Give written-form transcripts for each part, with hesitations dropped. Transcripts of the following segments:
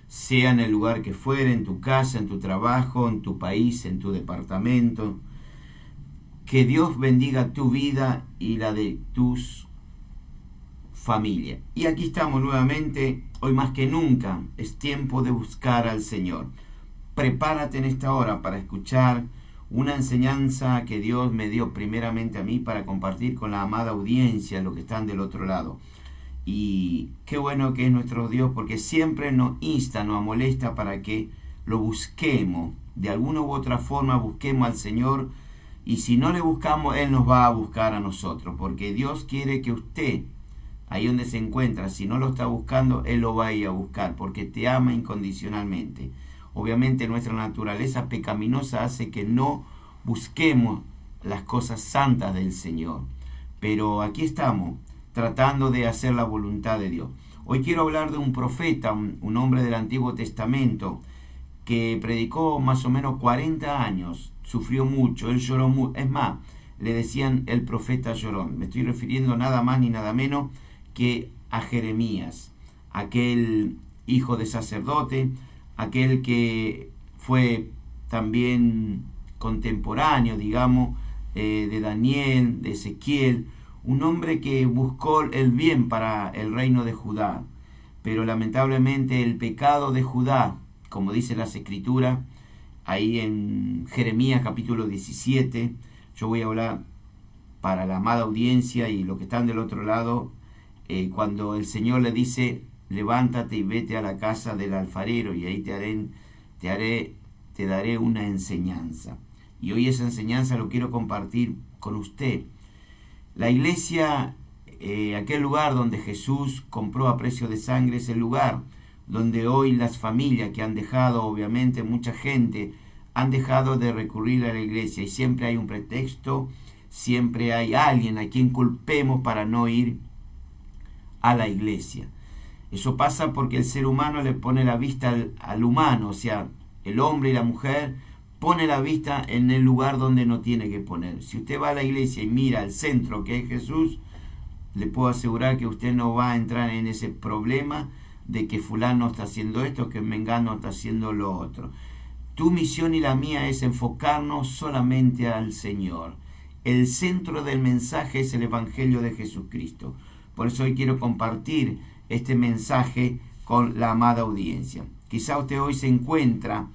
sea en el lugar que fuere, en tu casa, en tu trabajo, en tu país, en tu departamento. Que Dios bendiga tu vida y la de tus familias. Y aquí estamos nuevamente, hoy más que nunca, es tiempo de buscar al Señor. Prepárate en esta hora para escuchar una enseñanza que Dios me dio primeramente a mí para compartir con la amada audiencia, los que están del otro lado. Y qué bueno que es nuestro Dios, porque siempre nos insta, nos molesta para que lo busquemos. De alguna u otra forma busquemos al Señor, y si no le buscamos, Él nos va a buscar a nosotros, porque Dios quiere que usted, ahí donde se encuentra, si no lo está buscando, Él lo va a ir a buscar, porque te ama incondicionalmente. Obviamente nuestra naturaleza pecaminosa hace que no busquemos las cosas santas del Señor, pero aquí estamos tratando de hacer la voluntad de Dios. Hoy quiero hablar de un profeta, un hombre del Antiguo Testamento, que predicó más o menos 40 años, sufrió mucho, él lloró mucho, es más, le decían el profeta llorón. Me estoy refiriendo nada más ni nada menos que a Jeremías, aquel hijo de sacerdote, aquel que fue también contemporáneo, digamos, de Daniel, de Ezequiel, un hombre que buscó el bien para el reino de Judá, pero lamentablemente el pecado de Judá, como dice las Escrituras, ahí en Jeremías capítulo 17, yo voy a hablar para la amada audiencia y los que están del otro lado, cuando el Señor le dice, levántate y vete a la casa del alfarero y ahí te daré una enseñanza. Y hoy esa enseñanza lo quiero compartir con usted. La iglesia, aquel lugar donde Jesús compró a precio de sangre, es el lugar donde hoy las familias que han dejado, obviamente mucha gente, han dejado de recurrir a la iglesia, y siempre hay un pretexto, siempre hay alguien a quien culpemos para no ir a la iglesia. Eso pasa porque el ser humano le pone la vista al humano, o sea, el hombre y la mujer pone la vista en el lugar donde no tiene que poner. Si usted va a la iglesia y mira al centro que es Jesús, le puedo asegurar que usted no va a entrar en ese problema de que fulano está haciendo esto, que mengano está haciendo lo otro. Tu misión y la mía es enfocarnos solamente al Señor. El centro del mensaje es el Evangelio de Jesucristo. Por eso hoy quiero compartir este mensaje con la amada audiencia. Quizá usted hoy se encuentra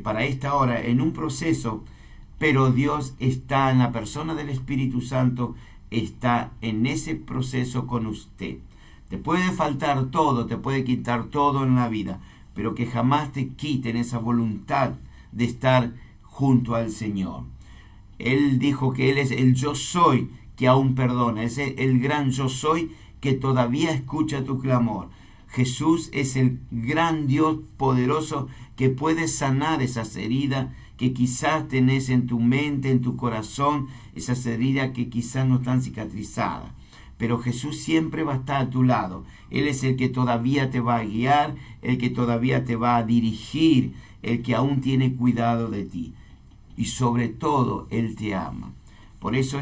para esta hora en un proceso, pero Dios está en la persona del Espíritu Santo, está en ese proceso con usted. Te puede faltar todo, te puede quitar todo en la vida, pero que jamás te quiten esa voluntad de estar junto al Señor. Él dijo que Él es el yo soy que aún perdona, es el gran yo soy que todavía escucha tu clamor. Jesús es el gran Dios poderoso que puede sanar esas heridas que quizás tenés en tu mente, en tu corazón, esas heridas que quizás no están cicatrizadas. Pero Jesús siempre va a estar a tu lado. Él es el que todavía te va a guiar, el que todavía te va a dirigir, el que aún tiene cuidado de ti. Y sobre todo, Él te ama. Por eso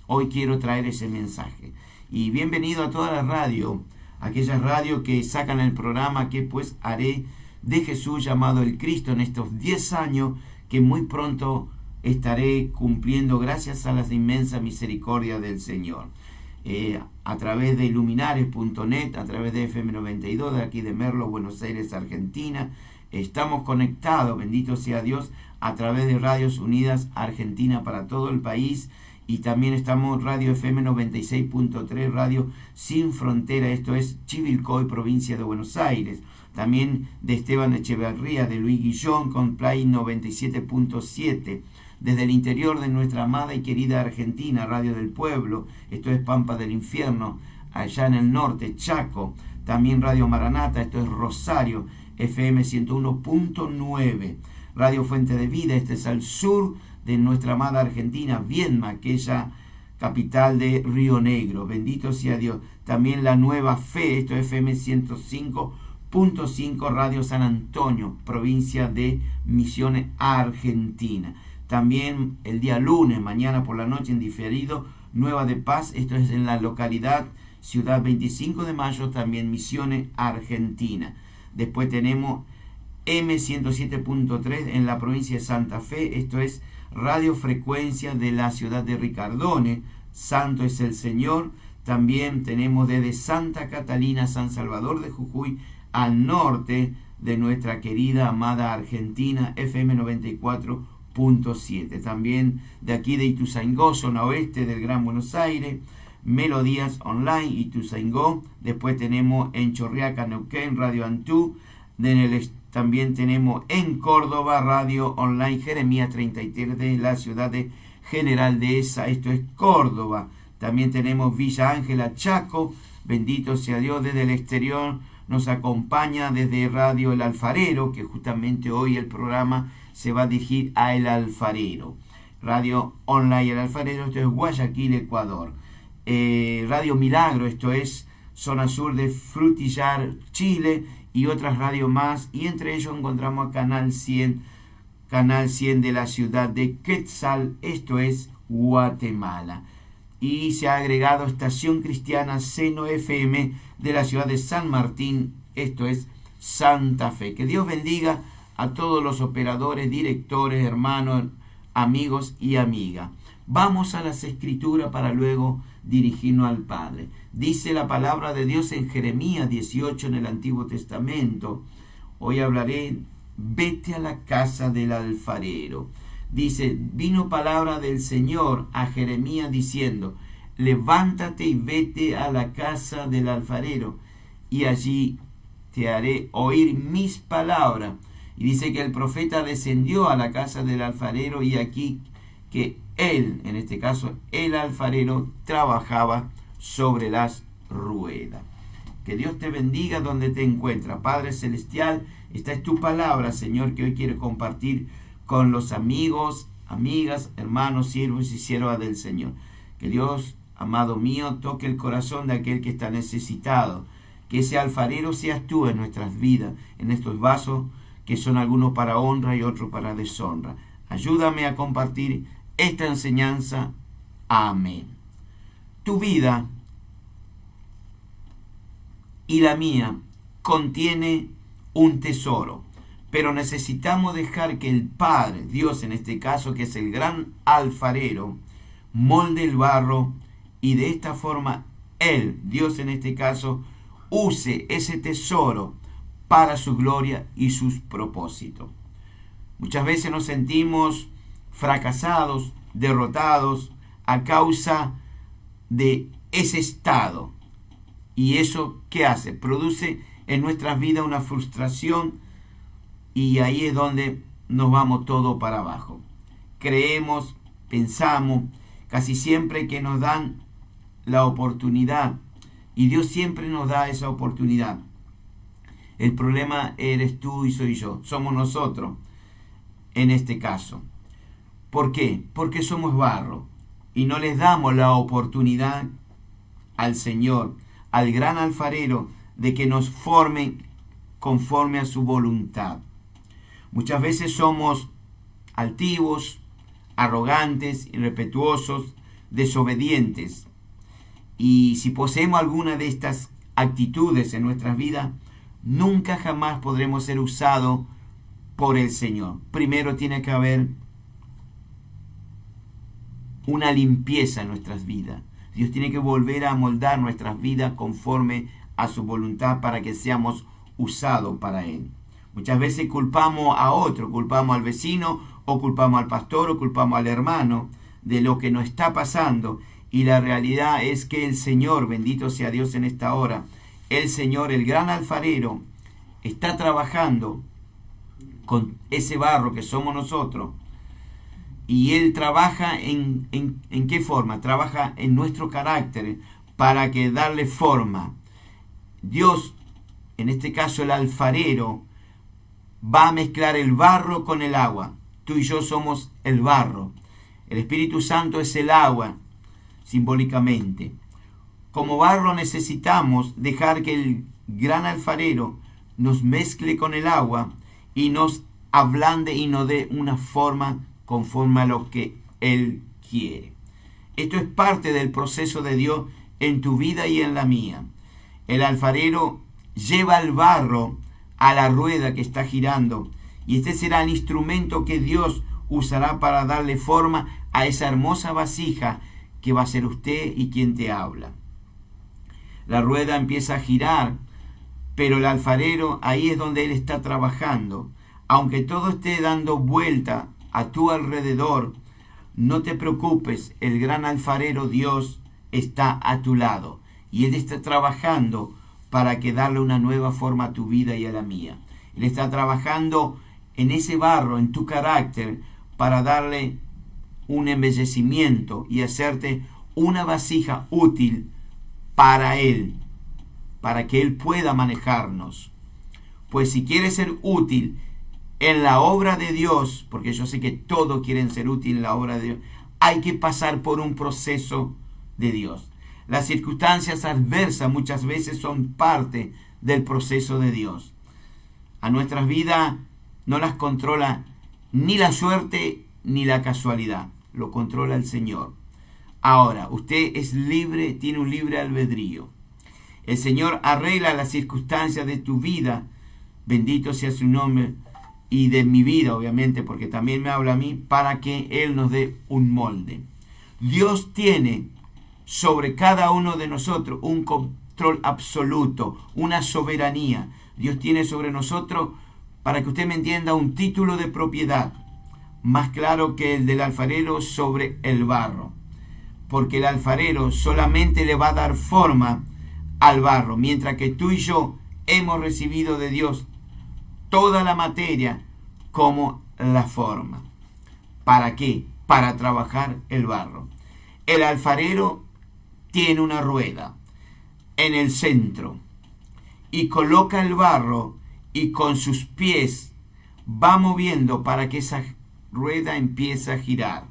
hoy quiero traer ese mensaje. Y bienvenido a toda la radio, aquellas radios que sacan el programa que pues haré de Jesús llamado el Cristo en estos 10 años que muy pronto estaré cumpliendo gracias a las inmensas misericordias del Señor. A través de iluminares.net, a través de FM92 de aquí de Merlo, Buenos Aires, Argentina, estamos conectados, bendito sea Dios, a través de Radios Unidas Argentina para todo el país, y también estamos Radio FM 96.3, Radio Sin Frontera, esto es Chivilcoy, provincia de Buenos Aires. También de Esteban Echeverría, de Luis Guillón, con Play 97.7. Desde el interior de nuestra amada y querida Argentina, Radio del Pueblo, esto es Pampa del Infierno, allá en el norte, Chaco. También Radio Maranata, esto es Rosario, FM 101.9. Radio Fuente de Vida, este es al sur de nuestra amada Argentina, Viedma, aquella capital de Río Negro. Bendito sea Dios. También La Nueva Fe, esto es FM 105.5, Radio San Antonio, provincia de Misiones, Argentina. También el día lunes, mañana por la noche en diferido, Nueva de Paz, esto es en la localidad Ciudad 25 de Mayo, también Misiones, Argentina. Después tenemos M107.3 en la provincia de Santa Fe, esto es radiofrecuencia de la ciudad de Ricardone, Santo es el Señor. También tenemos desde Santa Catalina, San Salvador de Jujuy, al norte de nuestra querida, amada Argentina, FM 94.7. También de aquí de Ituzaingó, zona oeste del Gran Buenos Aires, Melodías Online, Ituzaingó. Después tenemos en Chorriaca, Neuquén, Radio Antú. También tenemos en Córdoba, Radio Online Jeremías 33 de la ciudad de General Dehesa, esto es Córdoba. También tenemos Villa Ángela, Chaco, bendito sea Dios. Desde el exterior nos acompaña desde Radio El Alfarero, que justamente hoy el programa se va a dirigir a El Alfarero. Radio Online El Alfarero, esto es Guayaquil, Ecuador. Radio Milagro, esto es zona sur de Frutillar, Chile, y otras radios más, y entre ellos encontramos a Canal 100 de la ciudad de Quetzal, esto es Guatemala. Y se ha agregado Estación Cristiana Seno FM de la ciudad de San Martín, esto es Santa Fe. Que Dios bendiga a todos los operadores, directores, hermanos, amigos y amigas. Vamos a las Escrituras para luego dirigirnos al Padre. Dice la palabra de Dios en Jeremías 18 en el Antiguo Testamento. Hoy hablaré, vete a la casa del alfarero. Dice, vino palabra del Señor a Jeremías diciendo, levántate y vete a la casa del alfarero, y allí te haré oír mis palabras. Y dice que el profeta descendió a la casa del alfarero, y aquí que él, en este caso el alfarero, trabajaba sobre las ruedas. Que Dios te bendiga donde te encuentras. Padre Celestial, esta es tu palabra, Señor, que hoy quiero compartir con los amigos, amigas, hermanos, siervos y siervas del Señor. Que Dios, amado mío, toque el corazón de aquel que está necesitado. Que ese alfarero seas tú en nuestras vidas, en estos vasos que son algunos para honra y otros para deshonra. Ayúdame a compartir esta enseñanza. Amén. Tu vida y la mía contiene un tesoro, pero necesitamos dejar que el Padre, Dios en este caso, que es el gran alfarero, molde el barro, y de esta forma Él, Dios en este caso, use ese tesoro para su gloria y sus propósitos. Muchas veces nos sentimos fracasados, derrotados, a causa de ese estado. ¿Y eso qué hace? Produce en nuestras vidas una frustración, y ahí es donde nos vamos todo para abajo. Creemos, pensamos, casi siempre que nos dan la oportunidad, y Dios siempre nos da esa oportunidad. El problema eres tú y soy yo, somos nosotros en este caso. ¿Por qué? Porque somos barro y no les damos la oportunidad al Señor, al gran alfarero, de que nos forme conforme a su voluntad. Muchas veces somos altivos, arrogantes, irrespetuosos, desobedientes. Y si poseemos alguna de estas actitudes en nuestras vidas, nunca jamás podremos ser usados por el Señor. Primero tiene que haber una limpieza en nuestras vidas. Dios tiene que volver a moldar nuestras vidas conforme a su voluntad para que seamos usados para Él. Muchas veces culpamos a otro, culpamos al vecino, o culpamos al pastor, o culpamos al hermano de lo que nos está pasando. Y la realidad es que el Señor, bendito sea Dios en esta hora, el Señor, el gran alfarero, está trabajando con ese barro que somos nosotros. Y Él trabaja en qué forma? Trabaja en nuestro carácter para que darle forma. Dios, en este caso el alfarero, va a mezclar el barro con el agua. Tú y yo somos el barro. El Espíritu Santo es el agua, simbólicamente. Como barro necesitamos dejar que el gran alfarero nos mezcle con el agua y nos ablande y nos dé una forma conforme a lo que Él quiere. Esto es parte del proceso de Dios en tu vida y en la mía. El alfarero lleva el barro a la rueda que está girando, y este será el instrumento que Dios usará para darle forma a esa hermosa vasija que va a ser usted y quien te habla. La rueda empieza a girar, pero el alfarero, ahí es donde él está trabajando. Aunque todo esté dando vuelta a tu alrededor, no te preocupes, el gran alfarero Dios está a tu lado y él está trabajando para que darle una nueva forma a tu vida y a la mía. Él está trabajando en ese barro, en tu carácter, para darle un embellecimiento y hacerte una vasija útil para él, para que él pueda manejarnos. Pues si quieres ser útil en la obra de Dios, porque yo sé que todos quieren ser útiles en la obra de Dios, hay que pasar por un proceso de Dios. Las circunstancias adversas muchas veces son parte del proceso de Dios. A nuestras vidas no las controla ni la suerte ni la casualidad, lo controla el Señor. Ahora, usted es libre, tiene un libre albedrío. El Señor arregla las circunstancias de tu vida, bendito sea su nombre, y de mi vida, obviamente, porque también me habla a mí, para que Él nos dé un molde. Dios tiene sobre cada uno de nosotros un control absoluto, una soberanía. Dios tiene sobre nosotros, para que usted me entienda, un título de propiedad, más claro que el del alfarero sobre el barro. Porque el alfarero solamente le va a dar forma al barro, mientras que tú y yo hemos recibido de Dios toda la materia como la forma. ¿Para qué? Para trabajar el barro. El alfarero tiene una rueda en el centro y coloca el barro y con sus pies va moviendo para que esa rueda empiece a girar.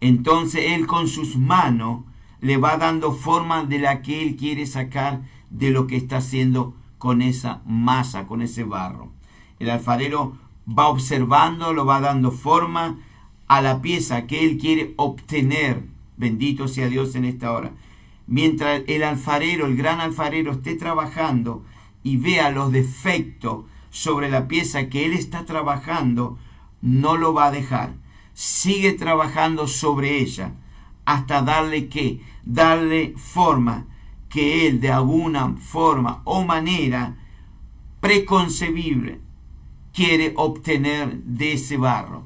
Entonces él con sus manos le va dando forma de la que él quiere sacar de lo que está haciendo con esa masa, con ese barro. El alfarero va observando, lo va dando forma a la pieza que él quiere obtener. Bendito sea Dios en esta hora. Mientras el alfarero, el gran alfarero, esté trabajando y vea los defectos sobre la pieza que él está trabajando, no lo va a dejar. Sigue trabajando sobre ella hasta darle forma que él de alguna forma o manera preconcebible quiere obtener de ese barro.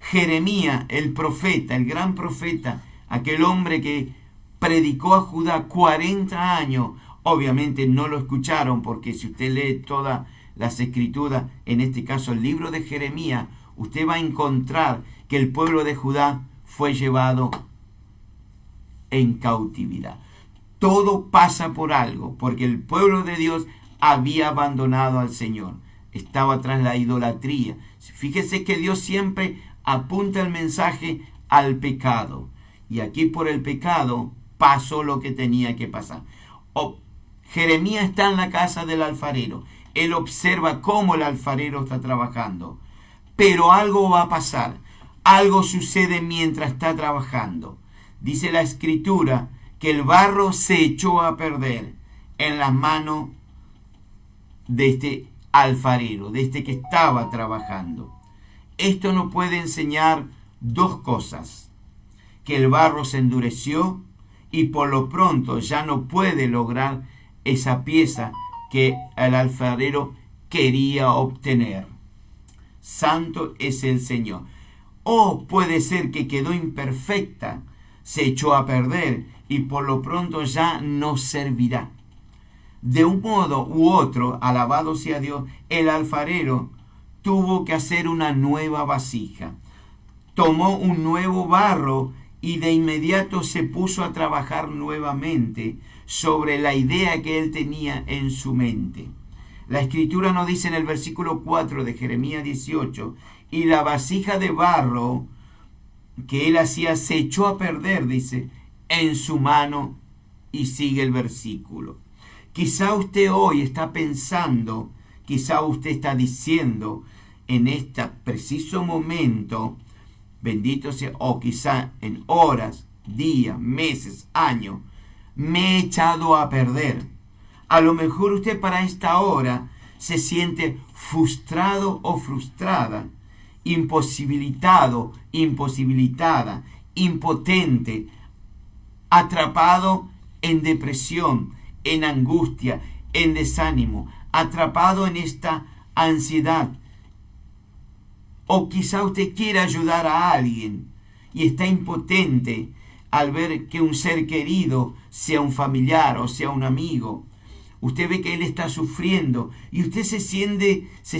Jeremías, el profeta, el gran profeta, aquel hombre que predicó a Judá 40 años, obviamente no lo escucharon, porque si usted lee todas las escrituras, en este caso el libro de Jeremías, usted va a encontrar que el pueblo de Judá fue llevado en cautividad. Todo pasa por algo, porque el pueblo de Dios había abandonado al Señor. Estaba tras la idolatría. Fíjese que Dios siempre apunta el mensaje al pecado. Y aquí por el pecado pasó lo que tenía que pasar. Jeremías está en la casa del alfarero. Él observa cómo el alfarero está trabajando. Pero algo va a pasar. Algo sucede mientras está trabajando. Dice la Escritura que el barro se echó a perder en las manos de este alfarero, de este que estaba trabajando. Esto nos puede enseñar dos cosas: que el barro se endureció y por lo pronto ya no puede lograr esa pieza que el alfarero quería obtener. Santo es el Señor. O puede ser que quedó imperfecta, se echó a perder y por lo pronto ya no servirá. De un modo u otro, alabado sea Dios, el alfarero tuvo que hacer una nueva vasija. Tomó un nuevo barro y de inmediato se puso a trabajar nuevamente sobre la idea que él tenía en su mente. La Escritura nos dice en el versículo 4 de Jeremías 18, y la vasija de barro que él hacía se echó a perder, dice, en su mano, y sigue el versículo. Quizá usted hoy está pensando, quizá usted está diciendo en este preciso momento, bendito sea, o quizá en horas, días, meses, años, me he echado a perder. A lo mejor usted para esta hora se siente frustrado o frustrada, imposibilitado, imposibilitada, impotente, atrapado en depresión, en angustia, en desánimo, atrapado en esta ansiedad. O quizá usted quiera ayudar a alguien y está impotente al ver que un ser querido, sea un familiar o sea un amigo, usted ve que él está sufriendo y usted se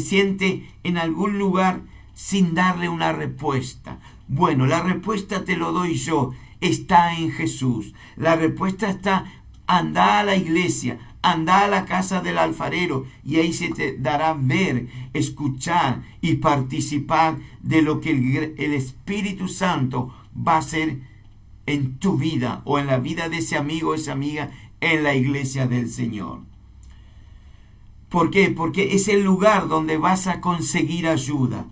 siente en algún lugar sin darle una respuesta. Bueno, la respuesta te lo doy yo, está en Jesús. La respuesta está, anda a la iglesia, anda a la casa del alfarero y ahí se te dará ver, escuchar y participar de lo que el Espíritu Santo va a hacer en tu vida o en la vida de ese amigo o esa amiga en la iglesia del Señor. ¿Por qué? Porque es el lugar donde vas a conseguir ayuda.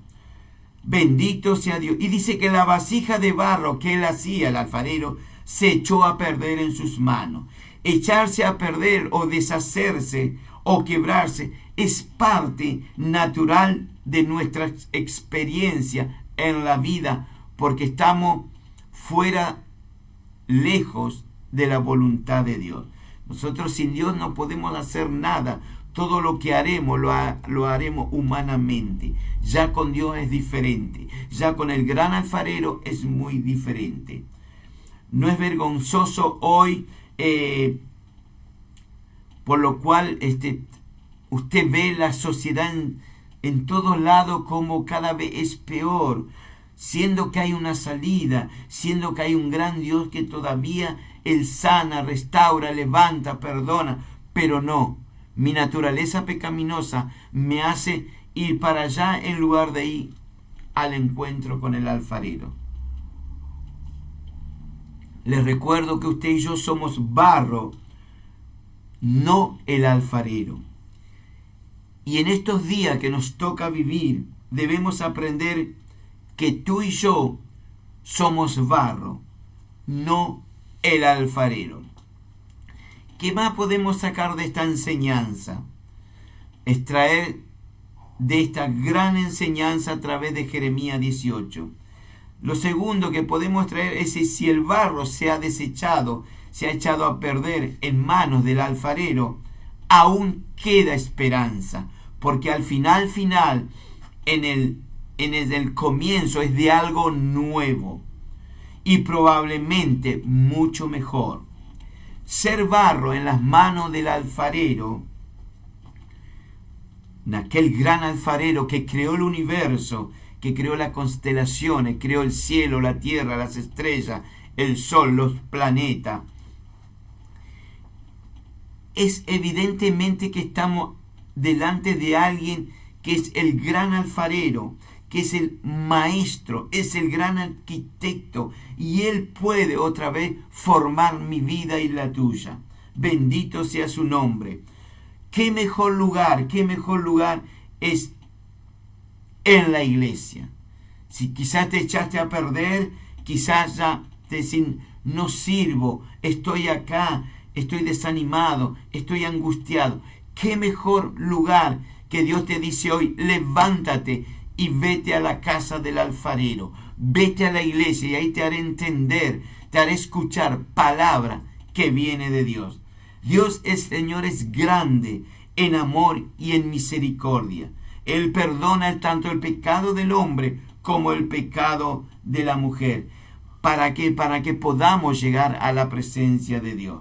Bendito sea Dios. Y dice que la vasija de barro que él hacía, el alfarero, se echó a perder en sus manos. Echarse a perder o deshacerse o quebrarse es parte natural de nuestra experiencia en la vida, porque estamos fuera, lejos de la voluntad de Dios. Nosotros sin Dios no podemos hacer nada. Todo lo que haremos lo haremos humanamente. Ya con Dios es diferente. Ya con el gran alfarero es muy diferente. No es vergonzoso hoy, por lo cual usted ve la sociedad en todos lados como cada vez es peor, siendo que hay una salida, siendo que hay un gran Dios que todavía Él sana, restaura, levanta, perdona, pero no. Mi naturaleza pecaminosa me hace ir para allá en lugar de ir al encuentro con el alfarero. Les recuerdo que usted y yo somos barro, no el alfarero. Y en estos días que nos toca vivir, debemos aprender que tú y yo somos barro, no el alfarero. ¿Qué más podemos sacar de esta enseñanza? Extraer de esta gran enseñanza a través de Jeremías 18. Lo segundo que podemos traer es que si el barro se ha desechado, se ha echado a perder en manos del alfarero, aún queda esperanza, porque al final, en el comienzo es de algo nuevo y probablemente mucho mejor. Ser barro en las manos del alfarero, aquel gran alfarero que creó el universo, que creó las constelaciones, creó el cielo, la tierra, las estrellas, el sol, los planetas. Es evidentemente que estamos delante de alguien que es el gran alfarero, que es el maestro, es el gran arquitecto, y Él puede otra vez formar mi vida y la tuya. Bendito sea su nombre. Qué mejor lugar es en la iglesia. Si quizás te echaste a perder, quizás ya te decís, no sirvo, estoy acá, estoy desanimado, estoy angustiado. Qué mejor lugar que Dios te dice hoy, levántate y vete a la casa del alfarero, vete a la iglesia y ahí te haré entender, te haré escuchar palabra que viene de Dios. Dios es, Señor, es grande en amor y en misericordia. Él perdona tanto el pecado del hombre como el pecado de la mujer. ¿Para qué? Para que podamos llegar a la presencia de Dios.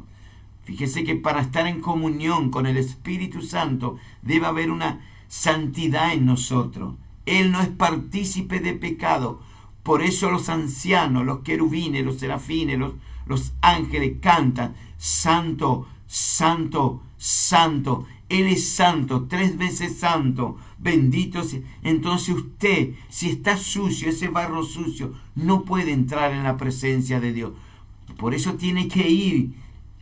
Fíjese que para estar en comunión con el Espíritu Santo debe haber una santidad en nosotros. Él no es partícipe de pecado. Por eso los ancianos, los querubines, los serafines, los ángeles cantan, Santo, Santo, Santo. Él es santo, 3 veces santo. Bendito sea. Entonces usted, si está sucio, ese barro sucio, no puede entrar en la presencia de Dios. Por eso tiene que ir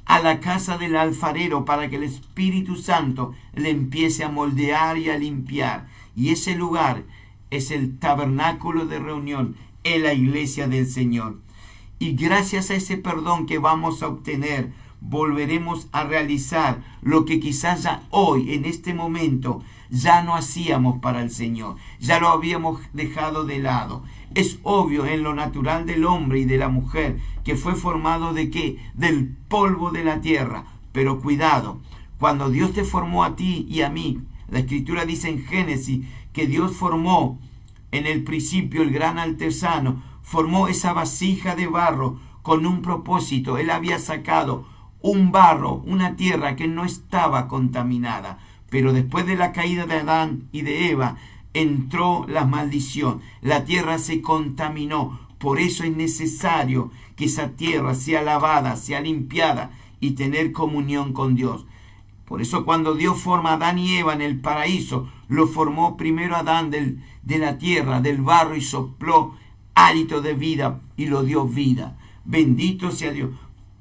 a la casa del alfarero para que el Espíritu Santo le empiece a moldear y a limpiar. Y ese lugar es el tabernáculo de reunión, en la iglesia del Señor. Y gracias a ese perdón que vamos a obtener, volveremos a realizar lo que quizás ya hoy, en este momento, ya no hacíamos para el Señor. Ya lo habíamos dejado de lado. Es obvio en lo natural del hombre y de la mujer que fue formado ¿de qué? Del polvo de la tierra. Pero cuidado, cuando Dios te formó a ti y a mí, la Escritura dice en Génesis que Dios formó en el principio el gran artesano, formó esa vasija de barro con un propósito. Él había sacado un barro, una tierra que no estaba contaminada. Pero después de la caída de Adán y de Eva, entró la maldición. La tierra se contaminó. Por eso es necesario que esa tierra sea lavada, sea limpiada y tener comunión con Dios. Por eso cuando Dios forma a Adán y Eva en el paraíso, lo formó primero Adán de la tierra, del barro, y sopló hálito de vida y lo dio vida. Bendito sea Dios.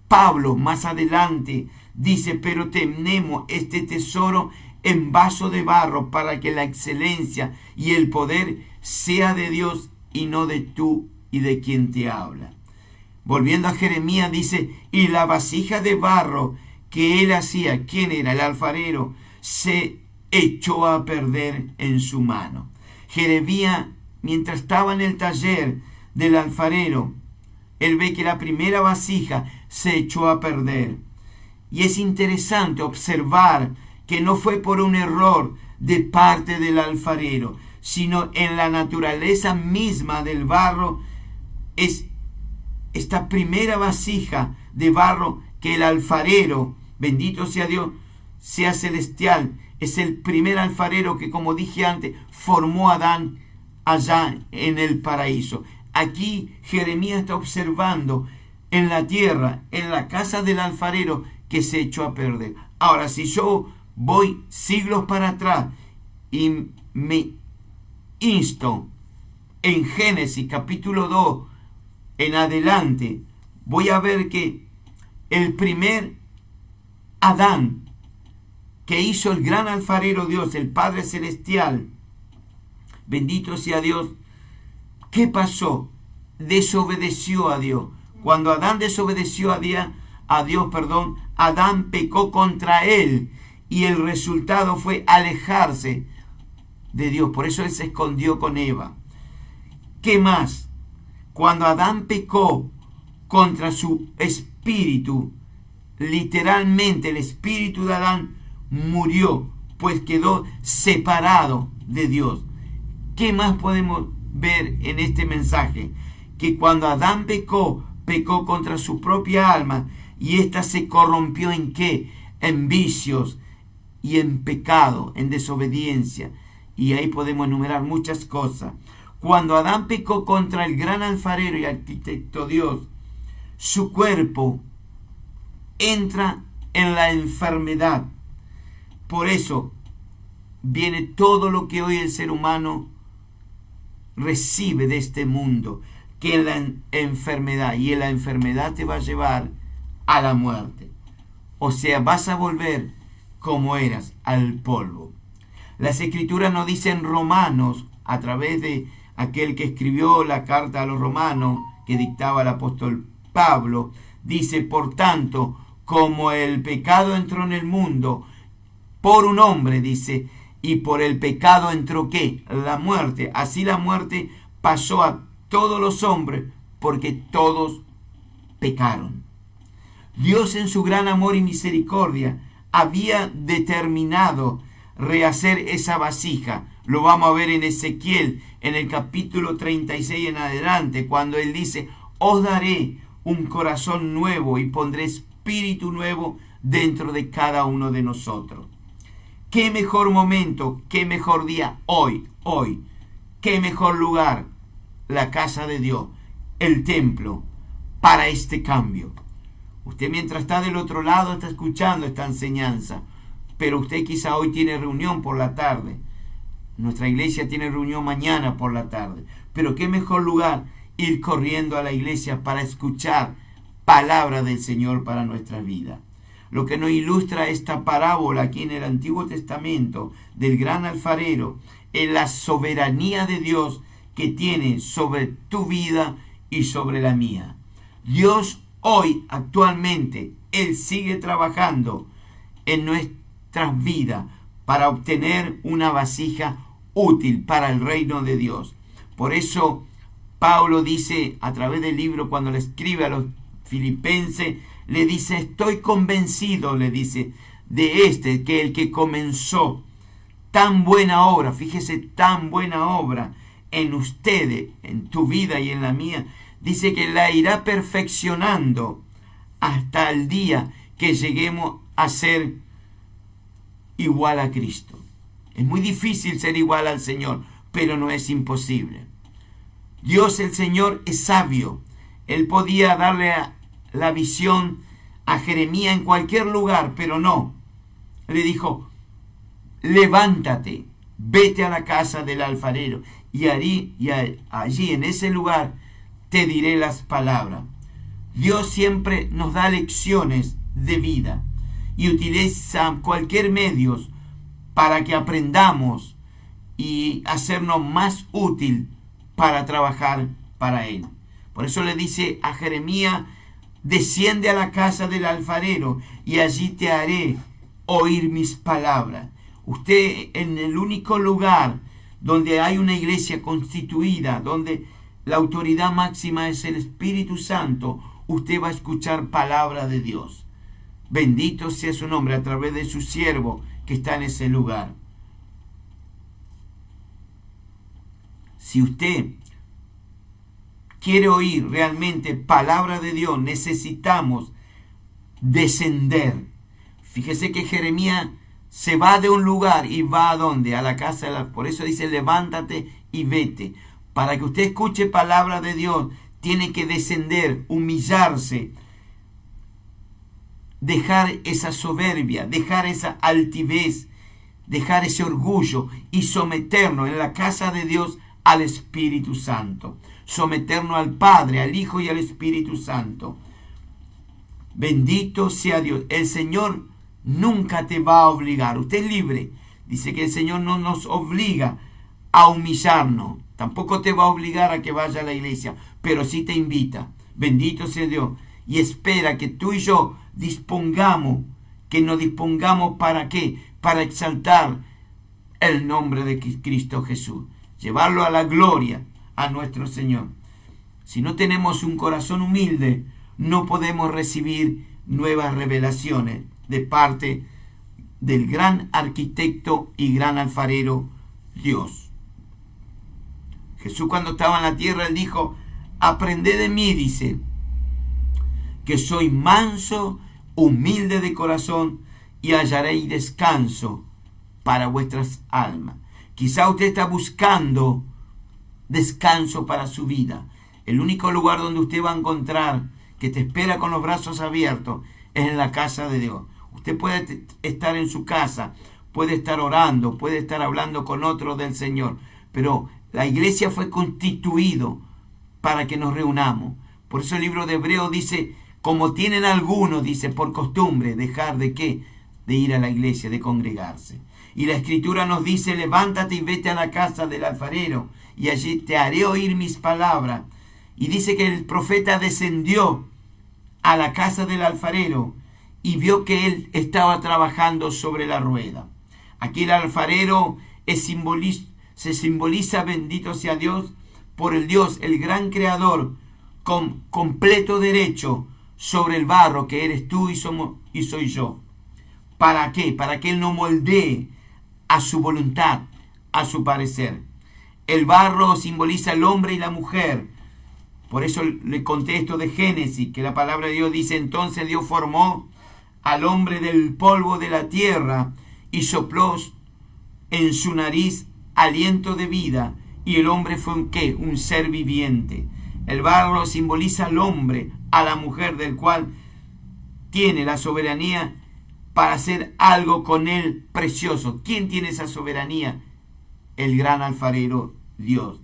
Pablo más adelante dice, pero tenemos este tesoro en vaso de barro para que la excelencia y el poder sea de Dios y no de tú y de quien te habla. Volviendo a Jeremías dice, y la vasija de barro que él hacía, ¿quién era? El alfarero, se echó a perder en su mano. Jeremías, mientras estaba en el taller del alfarero, él ve que la primera vasija se echó a perder. Y es interesante observar que no fue por un error de parte del alfarero, sino en la naturaleza misma del barro. Es esta primera vasija de barro que el alfarero, bendito sea Dios, sea celestial, es el primer alfarero que, como dije antes, formó a Adán allá en el paraíso. Aquí Jeremías está observando en la tierra, en la casa del alfarero, que se echó a perder. Ahora, si yo voy siglos para atrás y me insto en Génesis capítulo 2 en adelante, voy a ver que el primer Adán que hizo el gran alfarero Dios, el Padre Celestial, bendito sea Dios, ¿qué pasó? Desobedeció a Dios. Cuando Adán desobedeció a Dios, Adán pecó contra él y el resultado fue alejarse de Dios. Por eso él se escondió con Eva. ¿Qué más? Cuando Adán pecó contra su espíritu, literalmente el espíritu de Adán murió, pues quedó separado de Dios. ¿Qué más podemos ver en este mensaje? Que cuando Adán pecó contra su propia alma y ésta se corrompió ¿en qué? En vicios y en pecado, en desobediencia. Y ahí podemos enumerar muchas cosas. Cuando Adán pecó contra el gran alfarero y arquitecto Dios, su cuerpo entra en la enfermedad. Por eso viene todo lo que hoy el ser humano recibe de este mundo, que es la enfermedad, y la enfermedad te va a llevar a la muerte. O sea, vas a volver como eras, al polvo. Las Escrituras nos dicen Romanos, a través de aquel que escribió la carta a los romanos, que dictaba el apóstol Pablo, dice, por tanto, como el pecado entró en el mundo por un hombre, dice, y por el pecado entró ¿qué? La muerte. Así la muerte pasó a todos los hombres, porque todos pecaron. Dios en su gran amor y misericordia había determinado rehacer esa vasija. Lo vamos a ver en Ezequiel, en el capítulo 36 en adelante, cuando él dice, os daré un corazón nuevo y pondré espíritu nuevo dentro de cada uno de nosotros. ¿Qué mejor momento, qué mejor día hoy? ¿Qué mejor lugar? La casa de Dios, el templo, para este cambio. Usted mientras está del otro lado está escuchando esta enseñanza, pero usted quizá hoy tiene reunión por la tarde. Nuestra iglesia tiene reunión mañana por la tarde. Pero qué mejor lugar ir corriendo a la iglesia para escuchar palabra del Señor para nuestra vida. Lo que nos ilustra esta parábola aquí en el Antiguo Testamento del gran alfarero es la soberanía de Dios que tiene sobre tu vida y sobre la mía. Dios hoy, actualmente, Él sigue trabajando en nuestras vidas para obtener una vasija útil para el reino de Dios. Por eso Pablo dice a través del libro, cuando le escribe a los filipenses, le dice: estoy convencido, le dice, de que el que comenzó tan buena obra, fíjese, tan buena obra en ustedes, en tu vida y en la mía, dice que la irá perfeccionando hasta el día que lleguemos a ser igual a Cristo. Es muy difícil ser igual al Señor, pero no es imposible. Dios el Señor es sabio. Él podía darle la visión a Jeremías en cualquier lugar, pero no. Le dijo: levántate, vete a la casa del alfarero y allí en ese lugar te diré las palabras. Dios siempre nos da lecciones de vida y utiliza cualquier medio para que aprendamos y hacernos más útil para trabajar para Él. Por eso le dice a Jeremías: desciende a la casa del alfarero y allí te haré oír mis palabras. Usted, en el único lugar donde hay una iglesia constituida, donde la autoridad máxima es el Espíritu Santo, usted va a escuchar palabra de Dios. Bendito sea su nombre a través de su siervo que está en ese lugar. Si usted quiere oír realmente palabra de Dios, necesitamos descender. Fíjese que Jeremías se va de un lugar y va a ¿dónde? A la casa. Por eso dice: levántate y vete. Para que usted escuche palabra de Dios, tiene que descender, humillarse, dejar esa soberbia, dejar esa altivez, dejar ese orgullo y someternos en la casa de Dios al Espíritu Santo. Someternos al Padre, al Hijo y al Espíritu Santo. Bendito sea Dios. El Señor nunca te va a obligar. Usted es libre. Dice que el Señor no nos obliga a humillarnos. Tampoco te va a obligar a que vaya a la iglesia, pero sí te invita. Bendito sea Dios. Y espera que tú y yo nos dispongamos ¿para qué? Para exaltar el nombre de Cristo Jesús. Llevarlo a la gloria a nuestro Señor. Si no tenemos un corazón humilde, no podemos recibir nuevas revelaciones de parte del gran arquitecto y gran alfarero Dios. Jesús, cuando estaba en la tierra, Él dijo: aprended de mí, dice, que soy manso, humilde de corazón, y hallaréis descanso para vuestras almas. Quizá usted está buscando descanso para su vida. El único lugar donde usted va a encontrar que te espera con los brazos abiertos es en la casa de Dios. Usted puede estar en su casa, puede estar orando, puede estar hablando con otro del Señor, pero la iglesia fue constituido para que nos reunamos. Por eso el libro de Hebreos dice: como tienen algunos, dice, por costumbre, dejar de ¿qué? De ir a la iglesia, de congregarse. Y la Escritura nos dice: levántate y vete a la casa del alfarero y allí te haré oír mis palabras. Y dice que el profeta descendió a la casa del alfarero y vio que él estaba trabajando sobre la rueda. Aquí el alfarero se simboliza, bendito sea Dios, por el Dios, el gran creador, con completo derecho sobre el barro que eres tú y soy yo. ¿Para qué? Para que Él no moldee a su voluntad, a su parecer. El barro simboliza al hombre y la mujer. Por eso le conté esto de Génesis, que la palabra de Dios dice: entonces Dios formó al hombre del polvo de la tierra y sopló en su nariz aliento de vida, y el hombre fue un ser viviente. El barro simboliza al hombre, a la mujer, del cual tiene la soberanía para hacer algo con él precioso. ¿Quién tiene esa soberanía? El gran alfarero, Dios.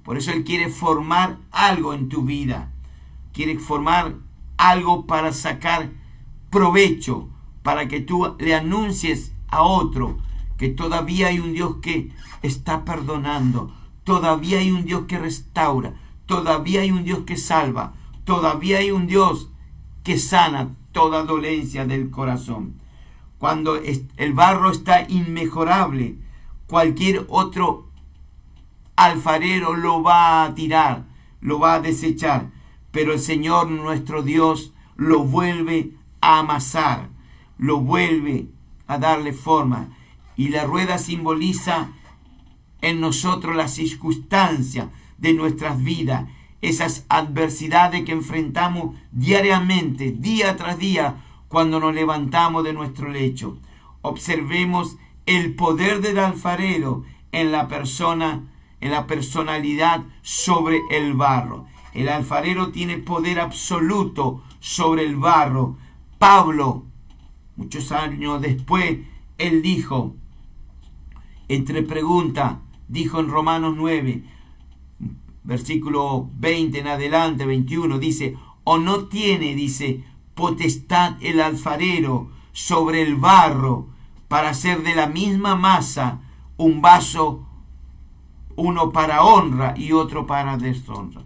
Por eso Él quiere formar algo en tu vida. Quiere formar algo para sacar provecho, para que tú le anuncies a otro que todavía hay un Dios que está perdonando, todavía hay un Dios que restaura, todavía hay un Dios que salva, todavía hay un Dios que sana toda dolencia del corazón. Cuando el barro está inmejorable, cualquier otro alfarero lo va a tirar, lo va a desechar, pero el Señor nuestro Dios lo vuelve a amasar, lo vuelve a darle forma. Y la rueda simboliza en nosotros la circunstancia de nuestras vidas, esas adversidades que enfrentamos diariamente, día tras día, cuando nos levantamos de nuestro lecho. Observemos el poder del alfarero en la persona, en la personalidad sobre el barro. El alfarero tiene poder absoluto sobre el barro. Pablo, muchos años después, él dijo, entre preguntas, dijo en Romanos 9, versículo 20 en adelante, 21, dice, ¿o no tiene, dice, potestad el alfarero sobre el barro para hacer de la misma masa un vaso, uno para honra y otro para deshonra?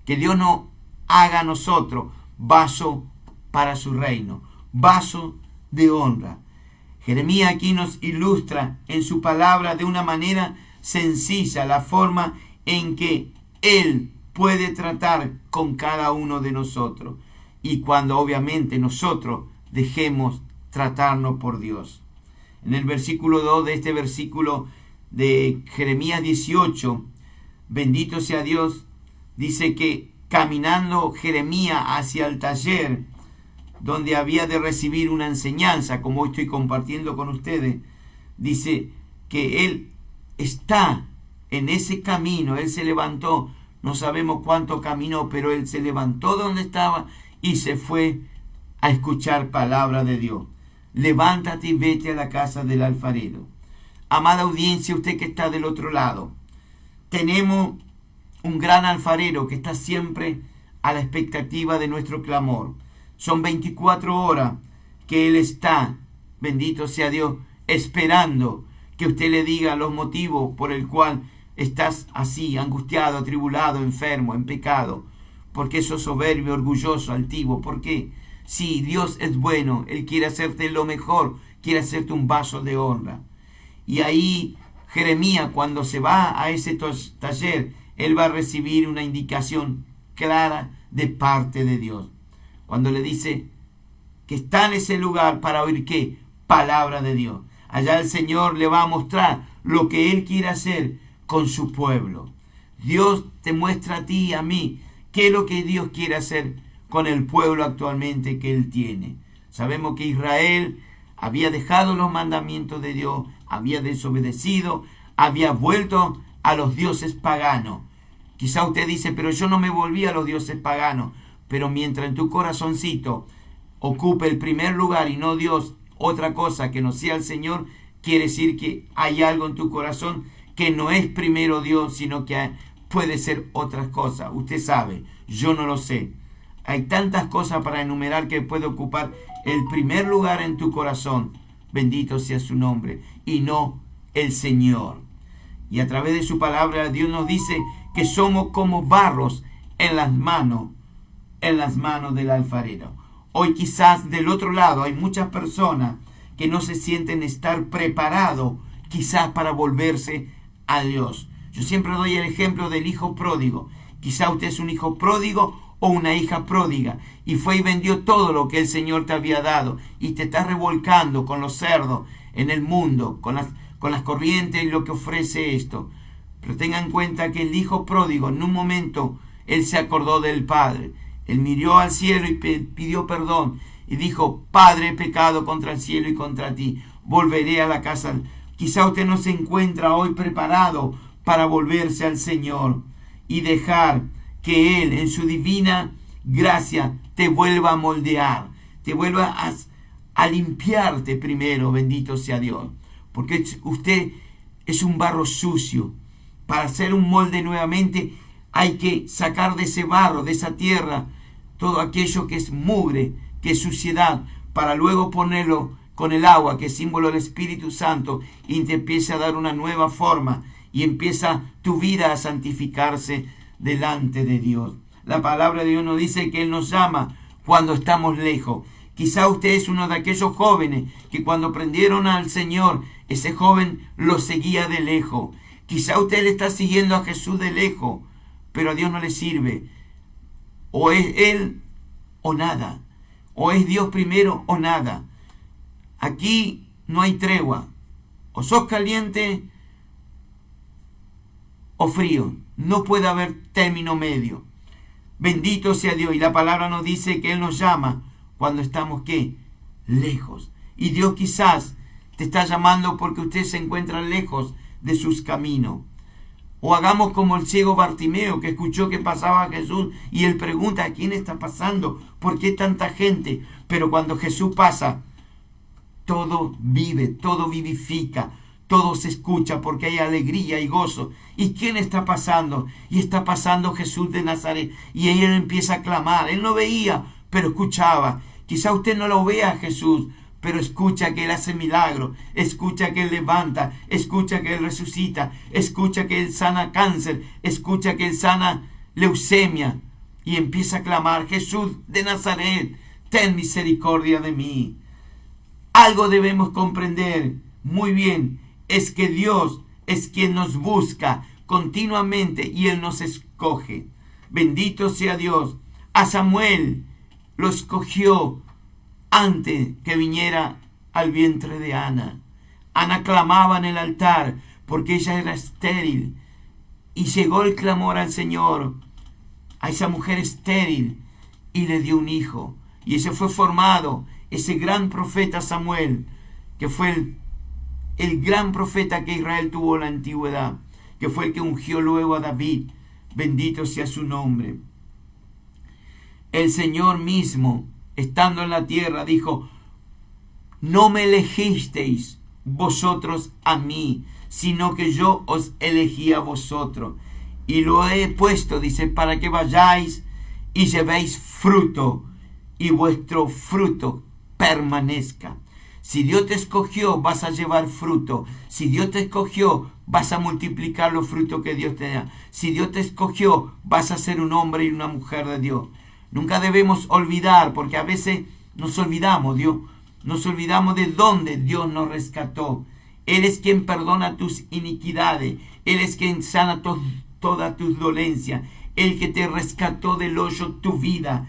Que Dios no haga a nosotros vaso para su reino, vaso de honra. Jeremías aquí nos ilustra en su palabra de una manera sencilla la forma en que Él puede tratar con cada uno de nosotros, y cuando obviamente nosotros dejemos tratarnos por Dios. En el versículo 2 de este versículo de Jeremías 18, bendito sea Dios, dice que caminando Jeremías hacia el taller donde había de recibir una enseñanza, como hoy estoy compartiendo con ustedes, dice que él está en ese camino, él se levantó, no sabemos cuánto caminó, pero él se levantó donde estaba y se fue a escuchar palabra de Dios. Levántate y vete a la casa del alfarero. Amada audiencia, usted que está del otro lado, tenemos un gran alfarero que está siempre a la expectativa de nuestro clamor. Son 24 horas que Él está, bendito sea Dios, esperando que usted le diga los motivos por el cual estás así, angustiado, atribulado, enfermo, en pecado. ¿Por qué sos soberbio, orgulloso, altivo? ¿Por qué? Sí, Dios es bueno, Él quiere hacerte lo mejor, quiere hacerte un vaso de honra. Y ahí Jeremías, cuando se va a ese taller, él va a recibir una indicación clara de parte de Dios. Cuando le dice que está en ese lugar para oír ¿qué? Palabra de Dios. Allá el Señor le va a mostrar lo que Él quiere hacer con su pueblo. Dios te muestra a ti y a mí qué es lo que Dios quiere hacer con el pueblo actualmente que Él tiene. Sabemos que Israel había dejado los mandamientos de Dios, había desobedecido, había vuelto a los dioses paganos. Quizá usted dice, pero yo no me volví a los dioses paganos. Pero mientras en tu corazoncito ocupe el primer lugar y no Dios, otra cosa que no sea el Señor, quiere decir que hay algo en tu corazón que no es primero Dios, sino que puede ser otras cosas. Usted sabe, yo no lo sé. Hay tantas cosas para enumerar que puede ocupar el primer lugar en tu corazón. Bendito sea su nombre, y no el Señor. Y a través de su palabra Dios nos dice que somos como barros en las manos del alfarero. Hoy quizás del otro lado hay muchas personas que no se sienten estar preparados quizás para volverse a Dios. Yo siempre doy el ejemplo del hijo pródigo. Quizá usted es un hijo pródigo o una hija pródiga y fue y vendió todo lo que el Señor te había dado y te estás revolcando con los cerdos en el mundo, con las corrientes y lo que ofrece esto. Pero tengan en cuenta que el hijo pródigo en un momento él se acordó del Padre. Él miró al cielo y pidió perdón y dijo, Padre, he pecado contra el cielo y contra ti, volveré a la casa. Quizá usted no se encuentra hoy preparado para volverse al Señor y dejar que Él en su divina gracia te vuelva a moldear, te vuelva a limpiarte primero, bendito sea Dios, porque usted es un barro sucio. Para hacer un molde nuevamente hay que sacar de ese barro, de esa tierra, todo aquello que es mugre, que es suciedad, para luego ponerlo con el agua, que es símbolo del Espíritu Santo, y te empieza a dar una nueva forma, y empieza tu vida a santificarse delante de Dios. La palabra de Dios nos dice que Él nos llama cuando estamos lejos. Quizá usted es uno de aquellos jóvenes que cuando prendieron al Señor, ese joven lo seguía de lejos. Quizá usted le está siguiendo a Jesús de lejos, pero a Dios no le sirve. O es Él o nada. O es Dios primero o nada. Aquí no hay tregua. O sos caliente o frío. No puede haber término medio. Bendito sea Dios. Y la palabra nos dice que Él nos llama cuando estamos, ¿qué? Lejos. Y Dios quizás te está llamando porque usted se encuentra lejos de sus caminos. O hagamos como el ciego Bartimeo, que escuchó que pasaba a Jesús y él pregunta: ¿a quién está pasando? ¿Por qué tanta gente? Pero cuando Jesús pasa, todo vive, todo vivifica, todo se escucha porque hay alegría y gozo. ¿Y quién está pasando? Y está pasando Jesús de Nazaret. Y él empieza a clamar. Él no veía, pero escuchaba. Quizá usted no lo vea a Jesús, pero escucha que Él hace milagros, escucha que Él levanta, escucha que Él resucita, escucha que Él sana cáncer, escucha que Él sana leucemia. Y empieza a clamar: Jesús de Nazaret, ten misericordia de mí. Algo debemos comprender muy bien, es que Dios es quien nos busca continuamente y Él nos escoge. Bendito sea Dios. A Samuel lo escogió antes que viniera al vientre de Ana. Ana clamaba en el altar porque ella era estéril. Y llegó el clamor al Señor a esa mujer estéril y le dio un hijo. Y ese fue formado, ese gran profeta Samuel, que fue el gran profeta que Israel tuvo en la antigüedad, que fue el que ungió luego a David. Bendito sea su nombre. El Señor mismo, estando en la tierra, dijo: no me elegisteis vosotros a mí, sino que yo os elegí a vosotros. Y lo he puesto, dice, para que vayáis y llevéis fruto, y vuestro fruto permanezca. Si Dios te escogió, vas a llevar fruto. Si Dios te escogió, vas a multiplicar los frutos que Dios te da. Si Dios te escogió, vas a ser un hombre y una mujer de Dios. Nunca debemos olvidar, porque a veces nos olvidamos, nos olvidamos de dónde Dios nos rescató. Él es quien perdona tus iniquidades. Él es quien sana todas tus dolencias. El que te rescató del hoyo tu vida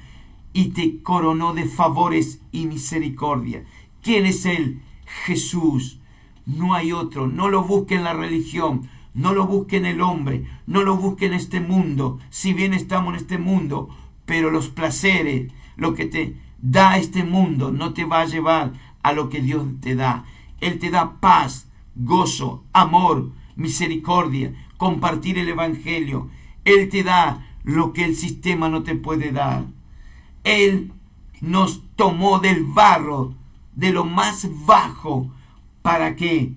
y te coronó de favores y misericordia. ¿Quién es Él? Jesús. No hay otro. No lo busque en la religión. No lo busque en el hombre. No lo busque en este mundo. Si bien estamos en este mundo, pero los placeres, lo que te da este mundo, no te va a llevar a lo que Dios te da. Él te da paz, gozo, amor, misericordia, compartir el evangelio. Él te da lo que el sistema no te puede dar. Él nos tomó del barro, de lo más bajo, ¿para qué?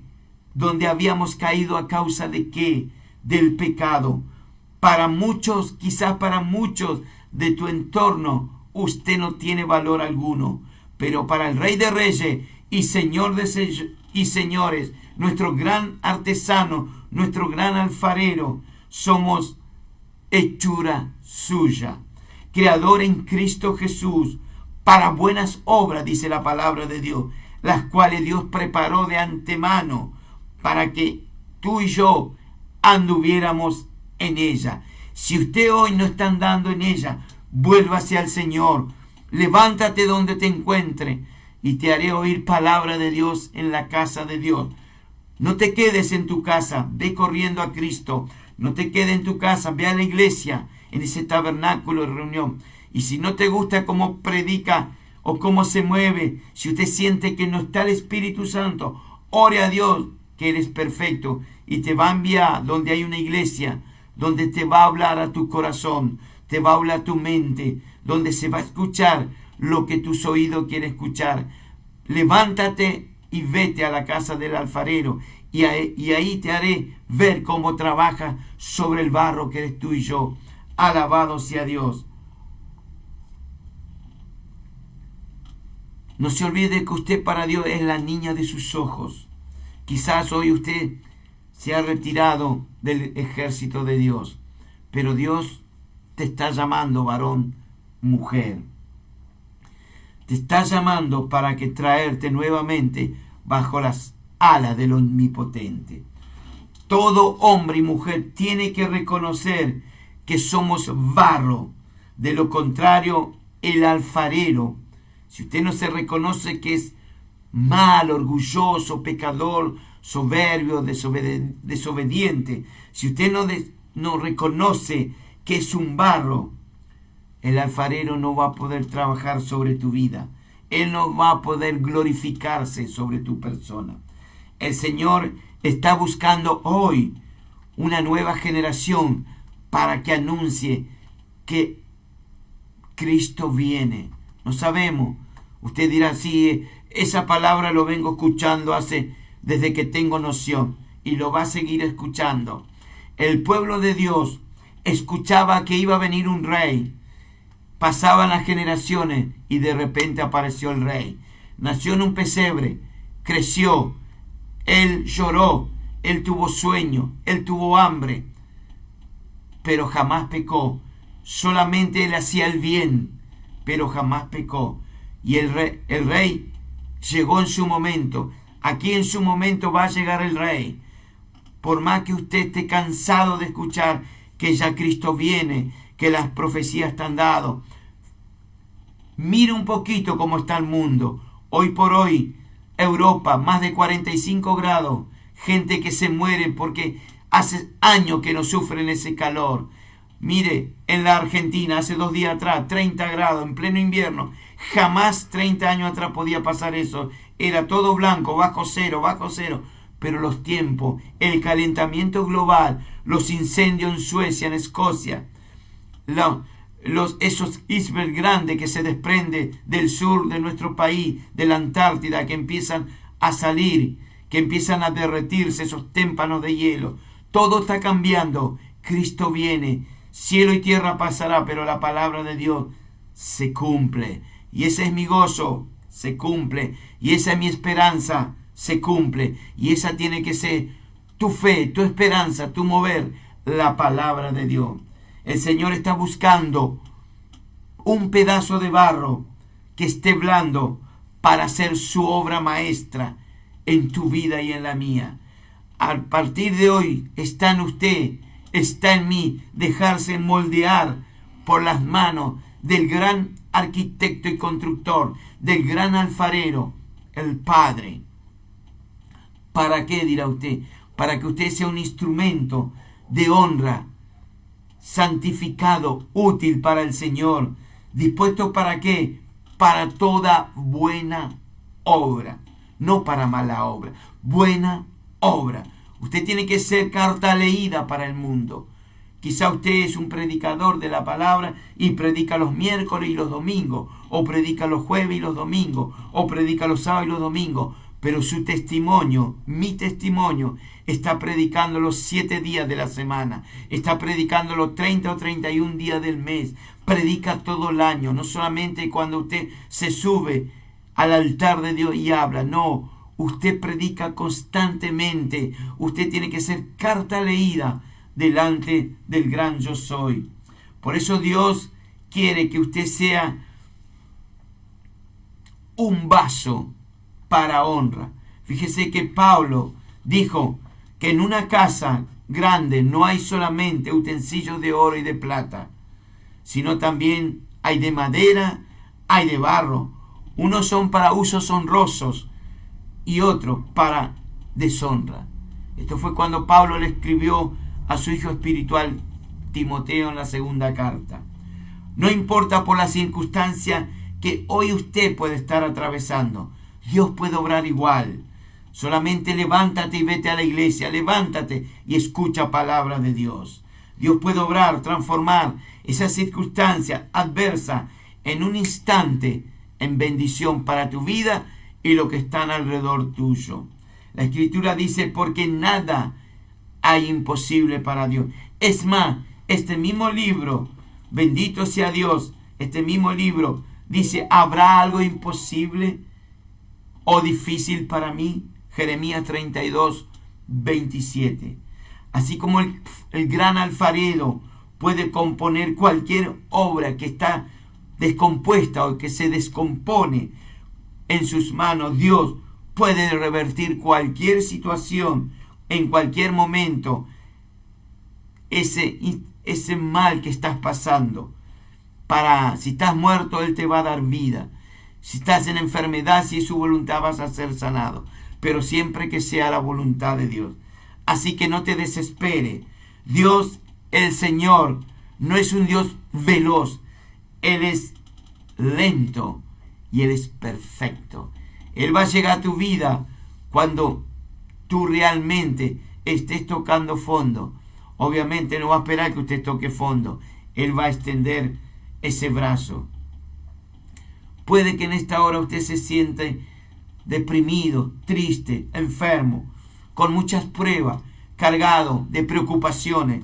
Donde habíamos caído a causa de qué? Del pecado. Para muchos, quizás para muchos de tu entorno, usted no tiene valor alguno, pero para el Rey de Reyes y Señor y señores, nuestro gran artesano, nuestro gran alfarero, somos hechura suya, creador en Cristo Jesús, para buenas obras, dice la palabra de Dios, las cuales Dios preparó de antemano para que tú y yo anduviéramos en ella. Si usted hoy no está andando en ella, vuélvase al Señor, levántate donde te encuentre y te haré oír palabra de Dios en la casa de Dios. No te quedes en tu casa, ve corriendo a Cristo. No te quedes en tu casa, ve a la iglesia, en ese tabernáculo de reunión. Y si no te gusta cómo predica o cómo se mueve, si usted siente que no está el Espíritu Santo, ore a Dios, que Él es perfecto, y te va a enviar donde hay una iglesia, donde te va a hablar a tu corazón, te va a hablar a tu mente, donde se va a escuchar lo que tus oídos quieren escuchar. Levántate y vete a la casa del alfarero, y ahí te haré ver cómo trabaja sobre el barro que eres tú y yo. Alabado sea Dios. No se olvide que usted para Dios es la niña de sus ojos. Quizás hoy usted se ha retirado del ejército de Dios, pero Dios te está llamando, varón, mujer. Te está llamando para que traerte nuevamente bajo las alas del Omnipotente. Todo hombre y mujer tiene que reconocer que somos barro. De lo contrario, el alfarero, si usted no se reconoce que es mal, orgulloso, pecador, soberbio, desobediente, si usted no reconoce que es un barro, el alfarero no va a poder trabajar sobre tu vida. Él no va a poder glorificarse sobre tu persona. El Señor está buscando hoy una nueva generación para que anuncie que Cristo viene. No sabemos. Usted dirá, sí, esa palabra lo vengo escuchando desde que tengo noción, y lo va a seguir escuchando. El pueblo de Dios escuchaba que iba a venir un rey. Pasaban las generaciones y de repente apareció el rey. Nació en un pesebre, creció, él lloró, él tuvo sueño, él tuvo hambre, pero jamás pecó. Solamente él hacía el bien, pero jamás pecó. Y el rey llegó en su momento. Aquí en su momento va a llegar el rey. Por más que usted esté cansado de escuchar que ya Cristo viene, que las profecías están dadas, mire un poquito cómo está el mundo. Hoy por hoy, Europa, más de 45 grados, gente que se muere porque hace años que no sufren ese calor. Mire, en la Argentina, hace 2 días atrás, 30 grados, en pleno invierno. Jamás 30 años atrás podía pasar eso. Era todo blanco, bajo cero. Pero los tiempos, el calentamiento global, los incendios en Suecia, en Escocia, esos icebergs grandes que se desprenden del sur de nuestro país, de la Antártida, que empiezan a salir, que empiezan a derretirse, esos témpanos de hielo. Todo está cambiando. Cristo viene. Cielo y tierra pasará, pero la palabra de Dios se cumple. Y ese es mi gozo, se cumple. Y esa es mi esperanza, se cumple. Y esa tiene que ser tu fe, tu esperanza, tu mover, la palabra de Dios. El Señor está buscando un pedazo de barro que esté blando para hacer su obra maestra en tu vida y en la mía. A partir de hoy está en usted, está en mí, dejarse moldear por las manos del gran arquitecto y constructor, del gran alfarero, el Padre. ¿Para qué, dirá usted? Para que usted sea un instrumento de honra, santificado, útil para el Señor. ¿Dispuesto para qué? Para toda buena obra, no para mala obra, buena obra. Usted tiene que ser carta leída para el mundo. Quizá usted es un predicador de la palabra y predica los miércoles y los domingos, o predica los jueves y los domingos, o predica los sábados y los domingos, pero su testimonio, mi testimonio, está predicando los 7 días de la semana, está predicando los 30 o 31 días del mes, predica todo el año, no solamente cuando usted se sube al altar de Dios y habla, no, usted predica constantemente. Usted tiene que ser carta leída delante del gran yo soy. Por eso Dios quiere que usted sea un vaso para honra. Fíjese que Pablo dijo que en una casa grande no hay solamente utensilios de oro y de plata, sino también hay de madera, hay de barro. Unos son para usos honrosos y otros para deshonra. Esto fue cuando Pablo le escribió a su hijo espiritual Timoteo en la segunda carta. No importa por la circunstancia que hoy usted puede estar atravesando, Dios puede obrar igual. Solamente levántate y vete a la iglesia, levántate y escucha palabra de Dios. Dios puede obrar, transformar esa circunstancia adversa en un instante en bendición para tu vida y lo que están alrededor tuyo. La Escritura dice, porque nada hay imposible para Dios. Es más, este mismo libro, bendito sea Dios, este mismo libro dice, ¿habrá algo imposible o difícil para mí? Jeremías 32, 27. Así como el gran alfarero puede componer cualquier obra que está descompuesta o que se descompone en sus manos. Dios puede revertir cualquier situación en cualquier momento. Ese mal que estás pasando. Si estás muerto, Él te va a dar vida. Si estás en enfermedad, si es su voluntad, vas a ser sanado. Pero siempre que sea la voluntad de Dios. Así que no te desespere. Dios, el Señor, no es un Dios veloz. Él es lento y Él es perfecto. Él va a llegar a tu vida cuando tú realmente estés tocando fondo. Obviamente no va a esperar que usted toque fondo. Él va a extender ese brazo. Puede que en esta hora usted se siente deprimido, triste, enfermo, con muchas pruebas, cargado de preocupaciones,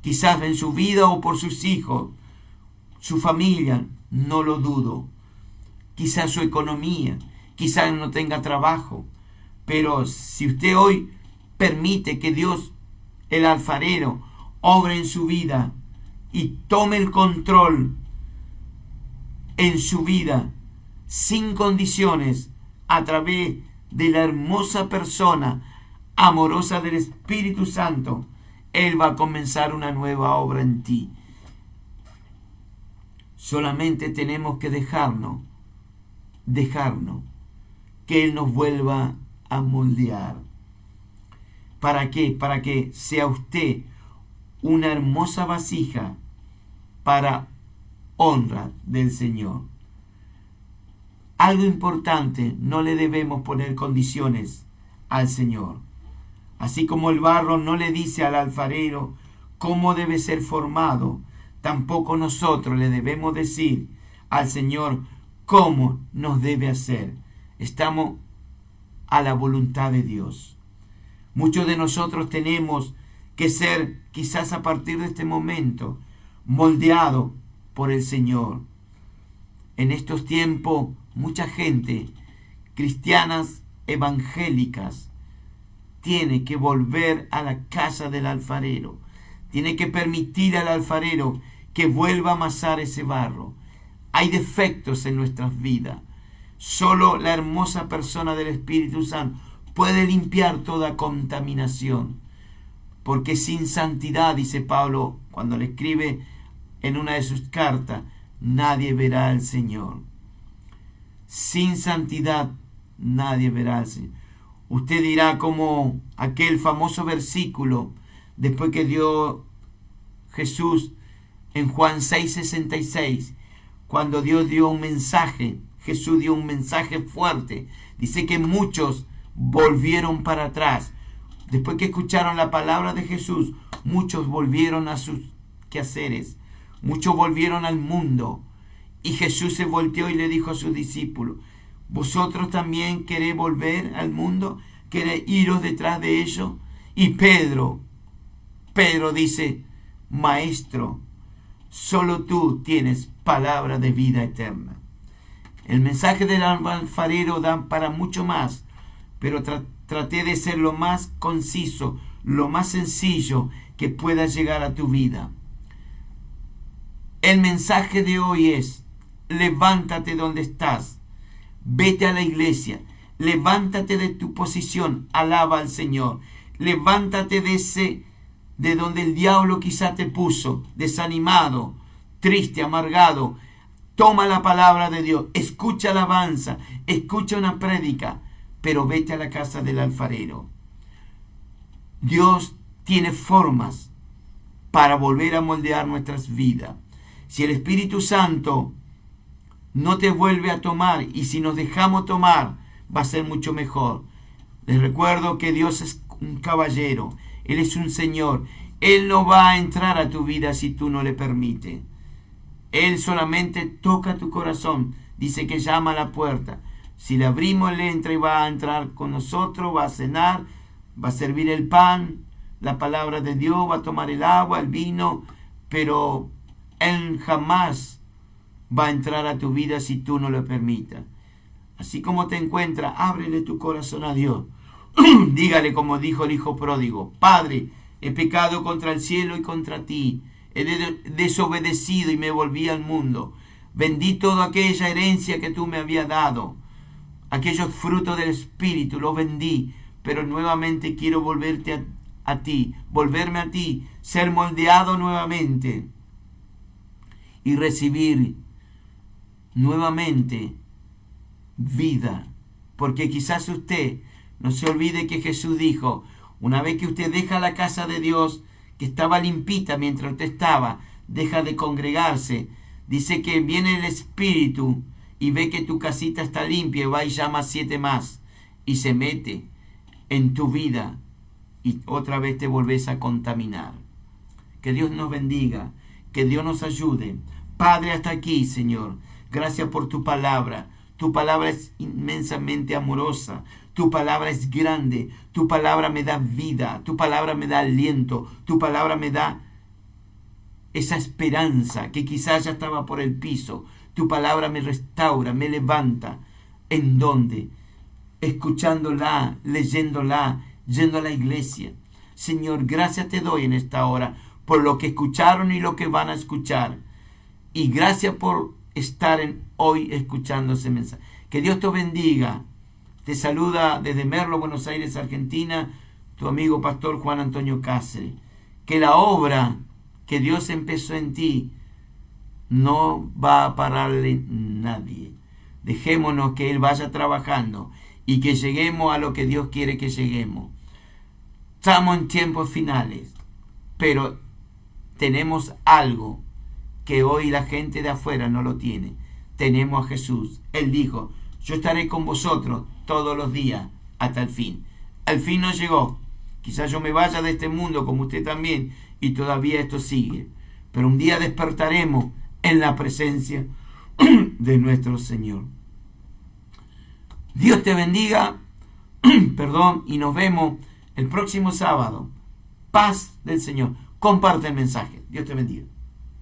quizás en su vida o por sus hijos, su familia, no lo dudo, quizás su economía, quizás no tenga trabajo, pero si usted hoy permite que Dios, el alfarero, obre en su vida y tome el control en su vida sin condiciones, a través de la hermosa persona amorosa del Espíritu Santo, Él va a comenzar una nueva obra en ti. Solamente tenemos que dejarnos, que Él nos vuelva a moldear. ¿Para qué? Para que sea usted una hermosa vasija para honra del Señor. Algo importante, no le debemos poner condiciones al Señor. Así como el barro no le dice al alfarero cómo debe ser formado, tampoco nosotros le debemos decir al Señor cómo nos debe hacer. Estamos a la voluntad de Dios. Muchos de nosotros tenemos que ser, quizás a partir de este momento, moldeados por el Señor. En estos tiempos, mucha gente, cristianas evangélicas, tiene que volver a la casa del alfarero. Tiene que permitir al alfarero que vuelva a amasar ese barro. Hay defectos en nuestras vidas. Solo la hermosa persona del Espíritu Santo puede limpiar toda contaminación. Porque sin santidad, dice Pablo cuando le escribe en una de sus cartas, nadie verá al Señor. Sin santidad nadie verá al Señor. Usted dirá como aquel famoso versículo después que dio Jesús en Juan 6:66, cuando Dios dio un mensaje, Jesús dio un mensaje fuerte. Dice que muchos volvieron para atrás. Después que escucharon la palabra de Jesús, muchos volvieron a sus quehaceres. Muchos volvieron al mundo. Y Jesús se volteó y le dijo a sus discípulos: ¿vosotros también queréis volver al mundo? ¿Queréis iros detrás de ellos? Y Pedro dice: Maestro, solo tú tienes palabra de vida eterna. El mensaje del alfarero da para mucho más, pero traté de ser lo más conciso, lo más sencillo que pueda llegar a tu vida. El mensaje de hoy es: levántate donde estás, vete a la iglesia, levántate de tu posición, alaba al Señor, levántate de donde el diablo quizá te puso, desanimado, triste, amargado. Toma la palabra de Dios, escucha alabanza, escucha una prédica, pero vete a la casa del alfarero. Dios tiene formas para volver a moldear nuestras vidas. Si el Espíritu Santo no te vuelve a tomar, y si nos dejamos tomar, va a ser mucho mejor. Les recuerdo que Dios es un caballero, Él es un Señor. Él no va a entrar a tu vida si tú no le permites. Él solamente toca tu corazón. Dice que llama a la puerta. Si le abrimos, Él entra y va a entrar con nosotros, va a cenar, va a servir el pan, la palabra de Dios, va a tomar el agua, el vino, pero Él jamás va a entrar a tu vida si tú no lo permitas. Así como te encuentras, ábrele tu corazón a Dios. Dígale como dijo el hijo pródigo: Padre, he pecado contra el cielo y contra ti. he desobedecido y me volví al mundo. Vendí toda aquella herencia que tú me habías dado, aquellos frutos del Espíritu, los vendí, pero nuevamente quiero volverme a ti, ser moldeado nuevamente y recibir nuevamente vida. Porque quizás usted no se olvide que Jesús dijo, una vez que usted deja la casa de Dios, que estaba limpita mientras usted estaba, deja de congregarse, dice que viene el Espíritu y ve que tu casita está limpia, y va y llama a 7 más y se mete en tu vida y otra vez te volvés a contaminar. Que Dios nos bendiga, que Dios nos ayude. Padre, hasta aquí, Señor, gracias por tu palabra. Tu palabra es inmensamente amorosa, tu palabra es grande, tu palabra me da vida, tu palabra me da aliento, tu palabra me da esa esperanza que quizás ya estaba por el piso. Tu palabra me restaura, me levanta. ¿En dónde? Escuchándola, leyéndola, yendo a la iglesia. Señor, gracias te doy en esta hora por lo que escucharon y lo que van a escuchar. Y gracias por estar hoy escuchando ese mensaje. Que Dios te bendiga. Te saluda desde Merlo, Buenos Aires, Argentina, tu amigo pastor Juan Antonio Cáceres. Que la obra que Dios empezó en ti no va a pararle nadie. Dejémonos que Él vaya trabajando y que lleguemos a lo que Dios quiere que lleguemos. Estamos en tiempos finales, pero tenemos algo que hoy la gente de afuera no lo tiene. Tenemos a Jesús. Él dijo, yo estaré con vosotros todos los días hasta el fin. El fin no llegó. Quizás yo me vaya de este mundo como usted también y todavía esto sigue. Pero un día despertaremos en la presencia de nuestro Señor. Dios te bendiga, y nos vemos el próximo sábado. Paz del Señor. Comparte el mensaje. Dios te bendiga.